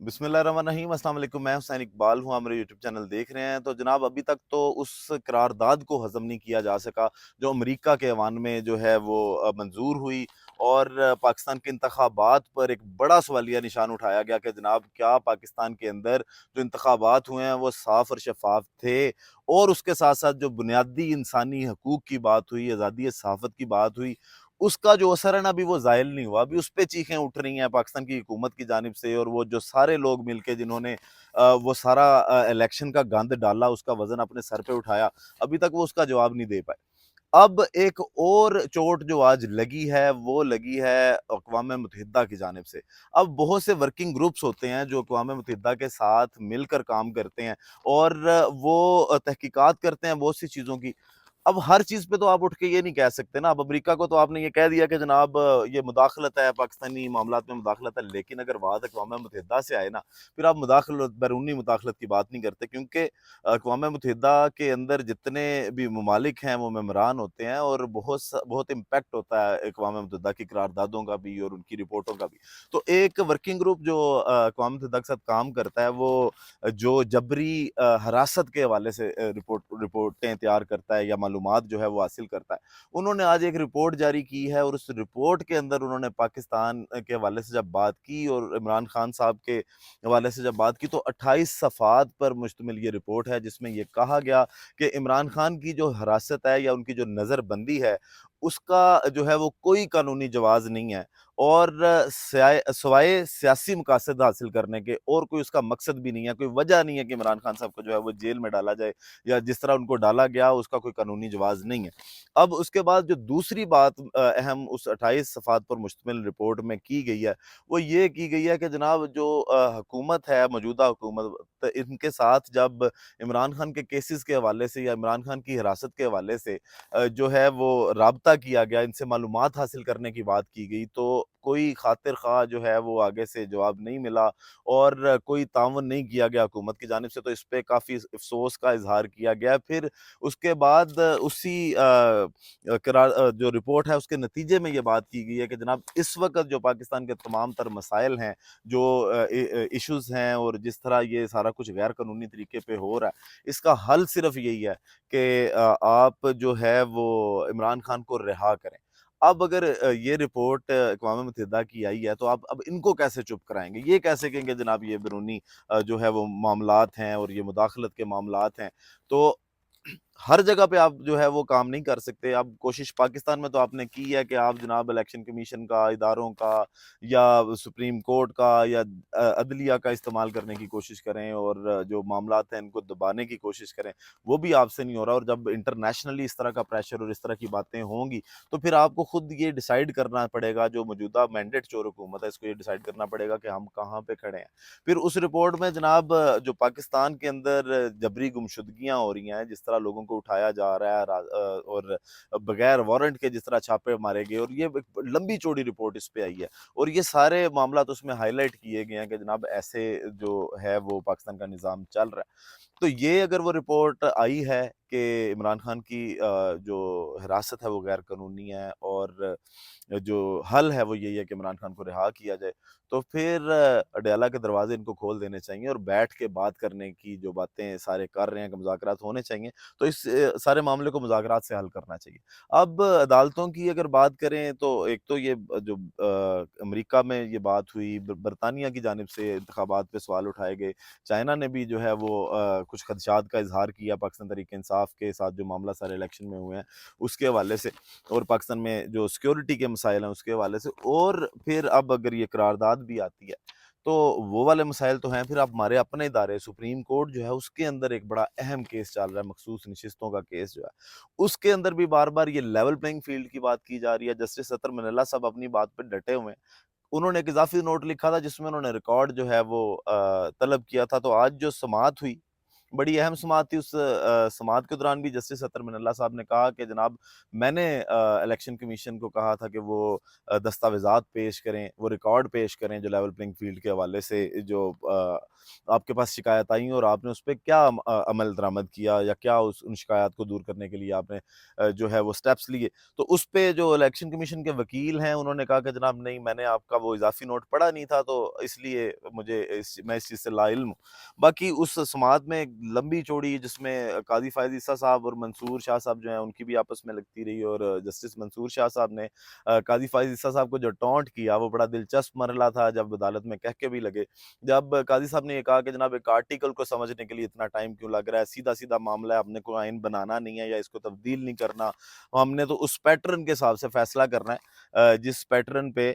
बिस्मिल्लाहिर्रहमानिर्रहीम। अस्सलाम वालेकुम। मैं हुसैन इकबाल हूँ, आप मेरे यूट्यूब चैनल देख रहे हैं। तो जनाब अभी तक तो उस करारदाद को हज़म नहीं किया जा सका जो अमेरिका के ऐवान में जो है वो मंजूर हुई और पाकिस्तान के इंतखाबात पर एक बड़ा सवालिया निशान उठाया गया कि जनाब क्या पाकिस्तान के अंदर जो इंतखाबात हुए हैं वो साफ़ और शफ़ाफ थे। और उसके साथ साथ जो बुनियादी इंसानी हकूक़ की बात हुई, आज़ादी सहाफ़त की बात हुई, उसका जो असर है ना अभी वो ज़ाहिल नहीं हुआ। अभी उस पे चीखें उठ रही हैं पाकिस्तान की हुकूमत की जानिब से, और वो जो सारे लोग मिलके जिन्होंने वो सारा इलेक्शन का गंद डाला, उसका वज़न अपने सर पे उठाया, अभी तक वो उसका जवाब नहीं दे पाए। अब एक और चोट जो आज लगी है, वो लगी है अक़वाम मुत्तहिदा की जानिब से। अब बहुत से वर्किंग ग्रुप्स होते हैं जो अक़वाम मुत्तहिदा के साथ मिलकर काम करते हैं और वो तहकीकात करते हैं बहुत सी चीज़ों की। अब हर चीज़ पे तो आप उठ के ये नहीं कह सकते ना। अब अमेरिका को तो आपने ये कह दिया कि जनाब ये मुदाखलत है, पाकिस्तानी मामलात में मुदाखलत है, लेकिन अगर बात अक़वाम मुत्तहिदा से आए ना, फिर आप मुदाखलत, बैरूनी मुदाखलत की बात नहीं करते, क्योंकि अक़वाम मुत्तहिदा के अंदर जितने भी ममालिक हैं वो मेंबरान होते हैं और बहुत इम्पैक्ट होता है अक़वाम मुत्तहिदा की करारदादों का भी और उनकी रिपोर्टों का भी। तो एक वर्किंग ग्रुप जो अक़वाम मुत्तहिदा के साथ काम करता है, वो जो जबरी हरासत के हवाले से रिपोर्टें तैयार करता है या मालूमात जो है वो हासिल करता है। उन्होंने आज एक रिपोर्ट जारी की है और उस रिपोर्ट के अंदर उन्होंने पाकिस्तान के हवाले से जब बात की और इमरान खान साहब के हवाले से जब बात की, तो 28 सफ़हात पर मुश्तमिल ये रिपोर्ट है, जिसमें ये कहा गया कि इमरान खान की जो हरासत है या उनकी जो नज़रबंदी है, उसका जो है वो कोई कानूनी जवाज़ नहीं है और सवाए सियासी मकासद हासिल करने के और कोई उसका मकसद भी नहीं है। कोई वजह नहीं है कि इमरान खान साहब को जो है वो जेल में डाला जाए या जिस तरह उनको डाला गया उसका कोई कानूनी जवाज़ नहीं है। अब उसके बाद जो दूसरी बात अहम उस 28 सफ़हात पर मुश्तमिल रिपोर्ट में की गई है, वो ये की गई है कि जनाब जो हुकूमत है, मौजूदा हुकूमत, इनके साथ जब इमरान खान के केसेस के हवाले से या इमरान खान की हिरासत के हवाले से जो है वो राब्ता किया गया, इनसे मालूमात हासिल करने की बात की गई, तो कोई खातिर ख़्वाह जो है वो आगे से जवाब नहीं मिला और कोई ताउन नहीं किया गया हुकूमत की जानिब से। तो इस पे काफ़ी अफ़सोस का इज़हार किया गया। फिर उसके बाद उसी जो रिपोर्ट है उसके नतीजे में ये बात की गई है कि जनाब इस वक़्त जो पाकिस्तान के तमाम तर मसाइल हैं, जो इश्यूज़ हैं और जिस तरह ये सारा कुछ गैर कानूनी तरीके पे हो रहा है, इसका हल सिर्फ़ यही है कि आप जो है वो इमरान खान को रिहा करें। अब अगर ये रिपोर्ट अक़वाम मुत्तहिदा की आई है, तो आप अब इनको कैसे चुप कराएँगे? ये कैसे कहेंगे जनाब ये बैरूनी जो है वो मामलात हैं और ये मुदाखलत के मामलात हैं। तो हर जगह पे आप जो है वो काम नहीं कर सकते। अब कोशिश पाकिस्तान में तो आपने की है कि आप जनाब इलेक्शन कमीशन का, इदारों का या सुप्रीम कोर्ट का या अदलिया का इस्तेमाल करने की कोशिश करें और जो मामलात हैं इनको दबाने की कोशिश करें, वो भी आपसे नहीं हो रहा। और जब इंटरनेशनली इस तरह का प्रेशर और इस तरह की बातें होंगी, तो फिर आपको खुद ये डिसाइड करना पड़ेगा, जो मौजूदा मैंडेट चोर हुकूमत है, इसको ये डिसाइड करना पड़ेगा कि हम कहाँ पे खड़े हैं। फिर उस रिपोर्ट में जनाब जो पाकिस्तान के अंदर जबरी गुमशुदगियाँ हो रही हैं, जिस तरह लोगों को उठाया जा रहा है और बगैर वारंट के जिस तरह छापे मारे गए, और ये एक लंबी चौड़ी रिपोर्ट इस पे आई है और ये सारे मामला तो उसमें हाईलाइट किए गए हैं कि जनाब ऐसे जो है वो पाकिस्तान का निज़ाम चल रहा है। तो ये अगर वो रिपोर्ट आई है कि इमरान खान की जो हिरासत है वो गैर कानूनी है और जो हल है वो यही है कि इमरान खान को रिहा किया जाए, तो फिर अडयाला के दरवाज़े इनको खोल देने चाहिए और बैठ के बात करने की जो बातें सारे कर रहे हैं कि मुज़ाकरात होने चाहिए, तो इस सारे मामले को मुज़ाकरात से हल करना चाहिए। अब अदालतों की अगर बात करें, तो एक तो ये जो अमेरिका में ये बात हुई, बरतानिया की जानिब से इंतखाबात पे सवाल उठाए गए, चाइना ने भी जो है वो कुछ खदशात का इज़हार किया पाकिस्तान तहरीक-ए-इंसाफ के साथ जो मामला सारे इलेक्शन में हुए हैं, उसके हवाले से, और पाकिस्तान में जो सिक्योरिटी के मसाइल हैं उसके हवाले से। और फिर अब अगर ये करारदाद भी आती है, तो वो वाले मसाइल तो हैं। फिर अब हमारे अपने इदारे सुप्रीम कोर्ट जो है उसके अंदर एक बड़ा अहम केस चल रहा है, मखसूस नशिस्तों का केस जो है, उसके अंदर भी बार-बार ये लेवल प्लेइंग फील्ड की बात की जा रही है। जस्टिस अतर मनिल्ला साहब अपनी बात पे डटे हुए हैं। उन्होंने एक इज़ाफ़ी नोट लिखा था जिसमें उन्होंने रिकॉर्ड जो है वो तलब किया था। तो आज जो समाअत हुई, बड़ी अहम समाअत थी। उस समाअत के दौरान भी जस्टिस अतर मिनल्ला साहब ने कहा कि जनाब मैंने इलेक्शन कमीशन को कहा था कि वो दस्तावेज़ात पेश करें, वो रिकॉर्ड पेश करें जो लेवल प्लेइंग फील्ड के हवाले से जो आपके पास शिकायत आई और आपने उस पे क्या अमल दरामद किया या क्या उस उन शिकायत को दूर करने के लिए आपने जो है वो स्टेप्स लिए। तो उस पे जो इलेक्शन कमीशन के वकील हैं उन्होंने कहा कि जनाब नहीं, मैंने आपका वो इज़ाफ़ी नोट पढ़ा नहीं था, तो इसलिए मैं इस चीज़ से लाइल्म हूँ। बाकी उस समाअत में एक लंबी चौड़ी जिसमें काज़ी फ़ायज़ ईसा साहब और मंसूर शाह साहब जो हैं उनकी भी आपस में लगती रही, और जस्टिस मंसूर शाह साहब ने काज़ी फ़ायज़ ईसा साहब को जो टॉन्ट किया वो बड़ा दिलचस्प मरला था, जब अदालत में कह के भी लगे। जब काज़ी साहब ने ये कहा कि जनाब एक आर्टिकल को समझने के लिए इतना टाइम क्यों लग रहा है, सीधा-सीधा मामला है, हमने कोई आइन बनाना नहीं है या इसको तब्दील नहीं करना, हमने तो उस पैटर्न के हिसाब से फ़ैसला करना है जिस पैटर्न पे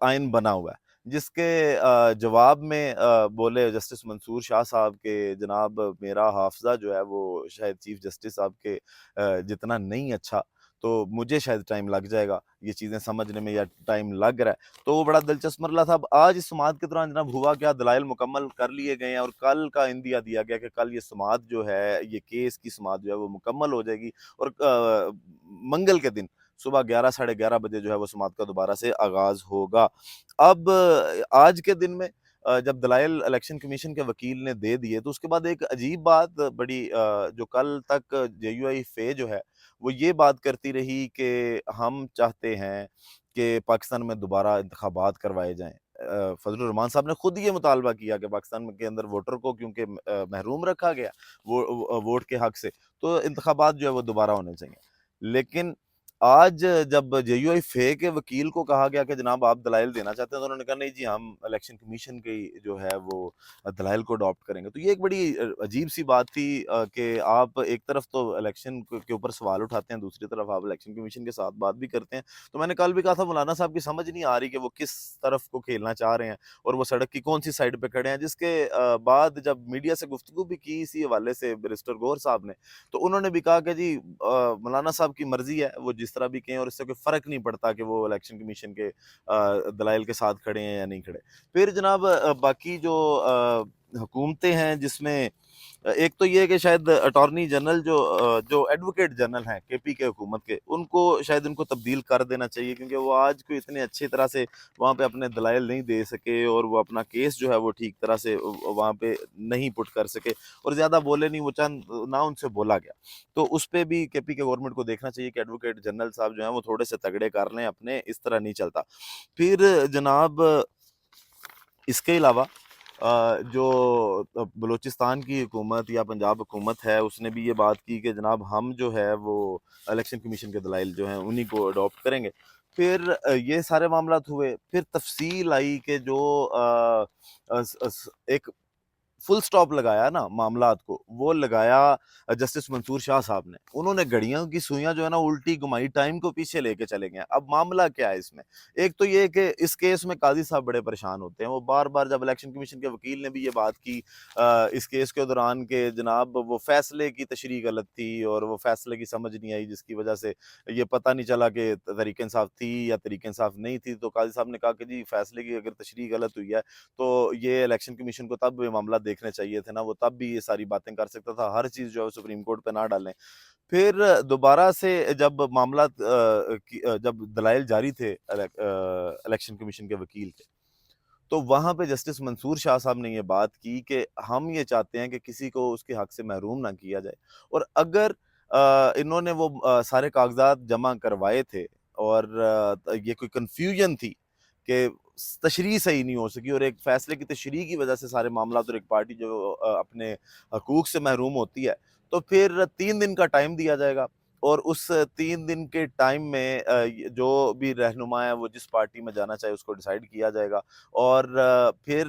आइन बना हुआ है। जिसके जवाब में बोले जस्टिस मंसूर शाह साहब के जनाब मेरा हाफ़ज़ा जो है वो शायद चीफ़ जस्टिस साहब के जितना नहीं अच्छा, तो मुझे शायद टाइम लग जाएगा ये चीज़ें समझने में, या टाइम लग रहा है। तो वो बड़ा दिलचस्प मरला था। अब आज इस समाअत के दौरान जनाब हुआ क्या, दलाइल मुकम्मल कर लिए गए हैं और कल का इंदिया दिया गया कि कल ये समाअत जो है, ये केस की समाअत जो है वो मुकम्मल हो जाएगी, और मंगल के दिन सुबह 11 साढ़े 11 बजे जो है वो समाअत का दोबारा से आगाज़ होगा। अब आज के दिन में जब दलाइल इलेक्शन कमीशन के वकील ने दे दिए, तो उसके बाद एक अजीब बात बड़ी जो कल तक जेयूआई फ़े जो है, वो ये बात करती रही कि हम चाहते हैं कि पाकिस्तान में दोबारा इंतखाबात करवाए जाएँ। फजलुर रहमान साहब ने खुद ये मुतालबा किया कि पाकिस्तान में के अंदर वोटर को क्योंकि महरूम रखा गया वोट के हक से, तो इंतखाबात जो है वो दोबारा होने चाहिए। लेकिन आज जब जेयूआई फ़े के वकील को कहा गया कि जनाब आप दलाइल देना चाहते हैं, तो उन्होंने कहा नहीं जी, हम इलेक्शन कमीशन की जो है वो दलाइल को अडॉप्ट करेंगे। तो ये एक बड़ी अजीब-सी बात थी कि आप एक तरफ तो इलेक्शन के ऊपर सवाल उठाते हैं, दूसरी तरफ आप इलेक्शन कमीशन के साथ बात भी करते हैं। तो मैंने कल भी कहा था मौलाना साहब की समझ नहीं आ रही कि वो किस तरफ को खेलना चाह रहे हैं और वो सड़क की कौन-सी साइड पे खड़े हैं। जिसके बाद जब मीडिया से गुफ्तगू भी की इसी हवाले से बैरिस्टर गौहर साहब ने, तो उन्होंने भी कहा कि जी मौलाना साहब की मर्ज़ी है, वो जिस तरह भी कहें और इससे कोई फ़र्क नहीं पड़ता कि वो इलेक्शन कमीशन के दलाइल के साथ खड़े हैं या नहीं खड़े। फिर जनाब बाकी जो हुकूमतें हैं जिसमें एक तो ये है कि शायद अटॉर्नी जनरल जो एडवोकेट जनरल हैं केपी के हुकूमत के, उनको शायद उनको तब्दील कर देना चाहिए, क्योंकि वो आज कोई इतने अच्छी तरह से वहाँ पे अपने दलाइल नहीं दे सके और वो अपना केस जो है वो ठीक तरह से वहाँ पे नहीं पुट कर सके और ज़्यादा बोले नहीं, वो चंद ना उनसे बोला गया। तो उस पे भी केपी के गवर्नमेंट को देखना चाहिए कि एडवोकेट जनरल साहब जो हैं वो थोड़े से तगड़े कर लें अपने, इस तरह नहीं चलता। फिर जनाब इसके अलावा जो बलूचिस्तान की हुकूमत या पंजाब हुकूमत है, उसने भी ये बात की कि जनाब हम जो है वो इलेक्शन कमीशन के दलाइल जो हैं उन्हीं को अडॉप्ट करेंगे। फिर ये सारे मामलात हुए, फिर तफ़सील आई कि जो एक फुल स्टॉप लगाया ना मामलात को, वो लगाया जस्टिस मंसूर शाह साहब ने। उन्होंने घड़ियों की सुइयाँ जो है ना उल्टी घुमाई, टाइम को पीछे लेके चले गए हैं। अब मामला क्या है इसमें? एक तो ये है कि इस केस में काज़ी साहब बड़े परेशान होते हैं। वो बार-बार जब इलेक्शन कमीशन के वकील ने भी ये बात की इस केस के दौरान कि जनाब वो फैसले की तशरीह गलत थी और वो फैसले की समझ नहीं आई, जिसकी वजह से ये पता नहीं चला कि तहरीक-ए-इंसाफ थी या तहरीक-ए-इंसाफ नहीं थी। तो काज़ी साहब ने कहा कि जी फैसले की अगर तशरीह गलत हुई है, तो ये इलेक्शन कमीशन को तब ये मामला देखने चाहिए थे ना, वो तब भी ये सारी बातें कर सकता था, हर चीज़ जो है सुप्रीम कोर्ट पे ना डालें। फिर दोबारा से जब मामला जब दलाइल जारी थे इलेक्शन कमीशन के वकील के, तो वहाँ पे जस्टिस मंसूर शाह साहब ने ये बात की कि हम ये चाहते हैं कि किसी को उसके हक से महरूम ना किया जाए, और अगर इन्होंने वो सारे कागज़ात जमा करवाए थे और ये कोई कन्फ्यूजन थी कि तशरीह सही नहीं हो सकी और एक फ़ैसले की तशरीह की वजह से सारे मामलात और एक पार्टी जो अपने हकूक़ से महरूम होती है, तो फिर 3 दिन का टाइम दिया जाएगा और उस 3 दिन के टाइम में जो भी रहनुमा है वो जिस पार्टी में जाना चाहे उसको डिसाइड किया जाएगा। और फिर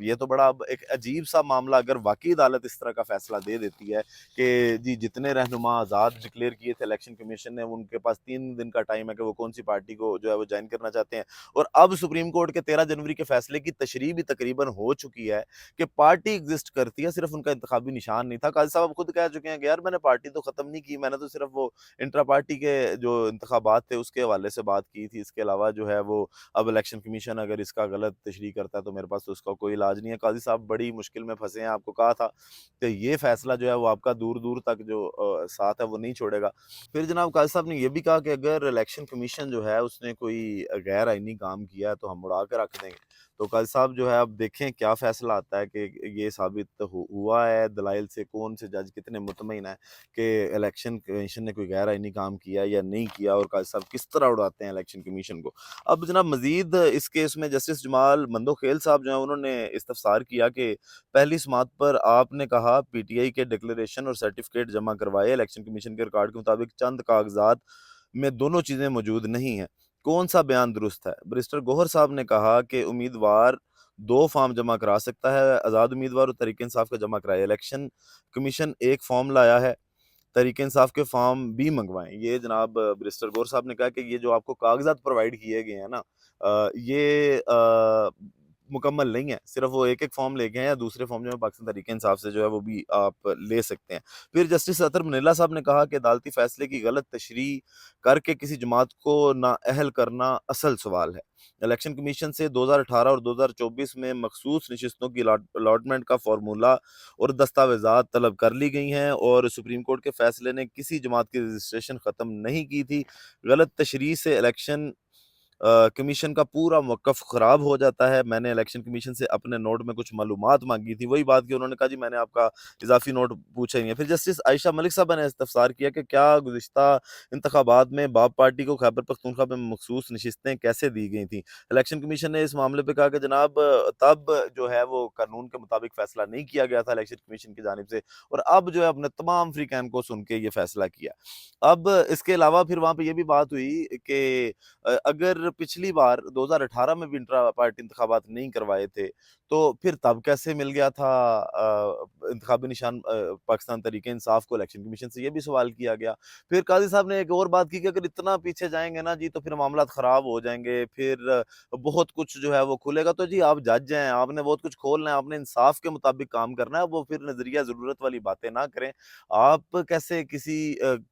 ये तो बड़ा अब एक अजीब-सा मामला, अगर वाक़ई अदालत इस तरह का फ़ैसला दे देती है कि जी जितने रहनुमा आज़ाद डिक्लेयर किए थे इलेक्शन कमीशन ने, उनके पास 3 दिन का टाइम है कि वो कौन-सी पार्टी को जो है वो जॉइन करना चाहते हैं। और अब सुप्रीम कोर्ट के 13 जनवरी के फ़ैसले की तशरीह भी तकरीबन हो चुकी है कि पार्टी एग्ज़िस्ट करती है, सिर्फ़ उनका इंतखाबी निशान नहीं था। काज़ी साहब खुद कह चुके हैं कि यार मैंने पार्टी तो ख़त्म नहीं की, मैंने तो सिर्फ़ صرف وہ انٹرا پارٹی کے جو انتخابات تھے اس کے حوالے سے بات کی تھی، اس کے علاوہ جو ہے وہ اب الیکشن کمیشن اگر اس کا غلط تشریح کرتا ہے تو میرے پاس تو اس کا کوئی علاج نہیں ہے۔ قاضی صاحب بڑی مشکل میں پھنسے ہیں، آپ کو کہا تھا کہ یہ فیصلہ جو ہے وہ آپ کا دور دور تک جو ساتھ ہے وہ نہیں چھوڑے گا۔ پھر جناب قاضی صاحب نے یہ بھی کہا کہ اگر الیکشن کمیشن جو ہے اس نے کوئی غیر آئینی کام کیا ہے تو ہم اڑا کے رکھ دیں گے۔ تو قاضی صاحب جو ہے اب دیکھیں کیا فیصلہ آتا ہے کہ یہ ثابت ہوا ہے دلائل سے، کون سے جج کتنے مطمئن ہیں کہ الیکشن کمیشن نے کوئی غیر آئینی کام کیا یا نہیں کیا، اور قاضی صاحب کس طرح اڑاتے ہیں الیکشن کمیشن کو۔ اب جناب مزید اس کیس میں جسٹس جمال مندوخیل صاحب جو ہیں انہوں نے استفسار کیا کہ پہلی سماعت پر آپ نے کہا پی ٹی آئی کے ڈکلیریشن اور سرٹیفکیٹ جمع کروائے، الیکشن کمیشن کے ریکارڈ کے مطابق چند کاغذات میں دونوں چیزیں موجود نہیں ہیں، کون سا بیان درست ہے؟ بریسٹر گوہر صاحب نے کہا کہ امیدوار 2 فارم جمع کرا سکتا ہے، آزاد امیدوار اور تحریک انصاف کا جمع کرائے، الیکشن کمیشن ایک فارم لایا ہے، تحریک انصاف کے فارم بھی منگوائیں۔ یہ جناب بریسٹر گور صاحب نے کہا کہ یہ جو آپ کو کاغذات پرووائڈ کیے گئے ہیں نا یہ مکمل نہیں ہے، صرف وہ ایک فارم لے کے ہیں، یا دوسرے فارم جو ہے پاکستان تحریک انصاف سے جو ہے وہ بھی آپ لے سکتے ہیں۔ پھر جسٹس اطہر منیلا صاحب نے کہا کہ عدالتی فیصلے کی غلط تشریح کر کے کسی جماعت کو نااہل کرنا اصل سوال ہے۔ الیکشن کمیشن سے 2018 اور 2024 میں مخصوص نشستوں کی الاٹمنٹ کا فارمولہ اور دستاویزات طلب کر لی گئی ہیں، اور سپریم کورٹ کے فیصلے نے کسی جماعت کی رجسٹریشن ختم نہیں کی تھی۔ غلط تشریح سے الیکشن کمیشن کا پورا موقف خراب ہو جاتا ہے۔ میں نے الیکشن کمیشن سے اپنے نوٹ میں کچھ معلومات مانگی تھی، وہی بات کی انہوں نے کہا جی میں نے آپ کا اضافی نوٹ پوچھا ہی نہیں ہے۔ پھر جسٹس عائشہ ملک صاحبہ نے استفسار کیا کہ کیا گزشتہ انتخابات میں باب پارٹی کو خیبر پختونخوا میں مخصوص نشستیں کیسے دی گئی تھیں؟ الیکشن کمیشن نے اس معاملے پہ کہا کہ جناب تب جو ہے وہ قانون کے مطابق فیصلہ نہیں کیا گیا تھا الیکشن کمیشن کی جانب سے، اور اب جو ہے اپنے تمام فریقین کو سن کے یہ فیصلہ کیا۔ اب اس کے علاوہ پھر وہاں پہ یہ بھی بات ہوئی کہ اگر پچھلی بار 2018 میں بھی انٹرا پارٹی انتخابات نہیں کروائے تھے تو پھر تب کیسے مل گیا تھا انتخابی نشان پاکستان تحریک انصاف کو الیکشن کمیشن سے، یہ بھی سوال کیا گیا۔ پھر قاضی صاحب نے ایک اور بات کی کہ اگر اتنا پیچھے جائیں گے نا جی تو پھر معاملات خراب ہو جائیں گے، پھر بہت کچھ جو ہے وہ کھلے گا، تو جی آپ جج ہیں، آپ نے بہت کچھ کھولنا ہے، آپ نے انصاف کے مطابق کام کرنا ہے، وہ پھر نظریہ ضرورت والی باتیں نہ کریں۔ آپ کیسے کسی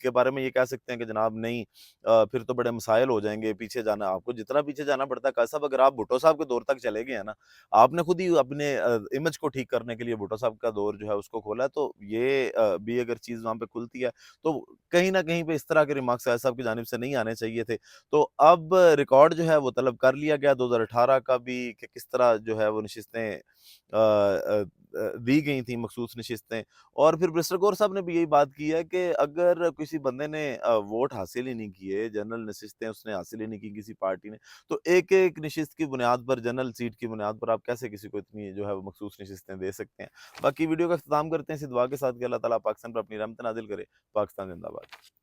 کے بارے میں یہ کہہ سکتے ہیں کہ جناب نہیں پھر تو بڑے مسائل ہو جائیں گے، پیچھے جانا آپ کو جتنا پیچھے جانا پڑتا ہے۔ قاضی صاحب اگر آپ بھٹو صاحب کے دور تک چلے گئے ہیں نا، آپ نے خود ہی اپنے امیج کو ٹھیک کرنے کے لیے بھٹو صاحب کا دور جو ہے اس کو کھولا ہے، تو یہ بھی اگر چیز وہاں پہ کھلتی ہے تو کہیں نہ کہیں پہ اس طرح کے ریمارکس قاضی صاحب کی جانب سے نہیں آنے چاہیے تھے۔ تو اب ریکارڈ جو ہے وہ طلب کر لیا گیا 2018 کا بھی کہ کس طرح جو ہے وہ نشستیں دی گئی تھیں، مخصوص نشستیں۔ اور پھر برسٹر گور صاحب نے بھی یہی بات کی ہے کہ اگر کسی بندے نے ووٹ حاصل ہی نہیں کیے، جنرل نشستیں اس نے حاصل ہی نہیں کی کسی پارٹی نے، تو ایک ایک نشست کی بنیاد پر، جنرل سیٹ کی بنیاد پر آپ کیسے کسی کو اتنی جو ہے وہ مخصوص نشستیں دے سکتے ہیں؟ باقی ویڈیو کا اختتام کرتے ہیں اسی دعا کے ساتھ کہ اللہ تعالیٰ پاکستان پر اپنی رحمت نازل کرے۔ پاکستان زندہ باد۔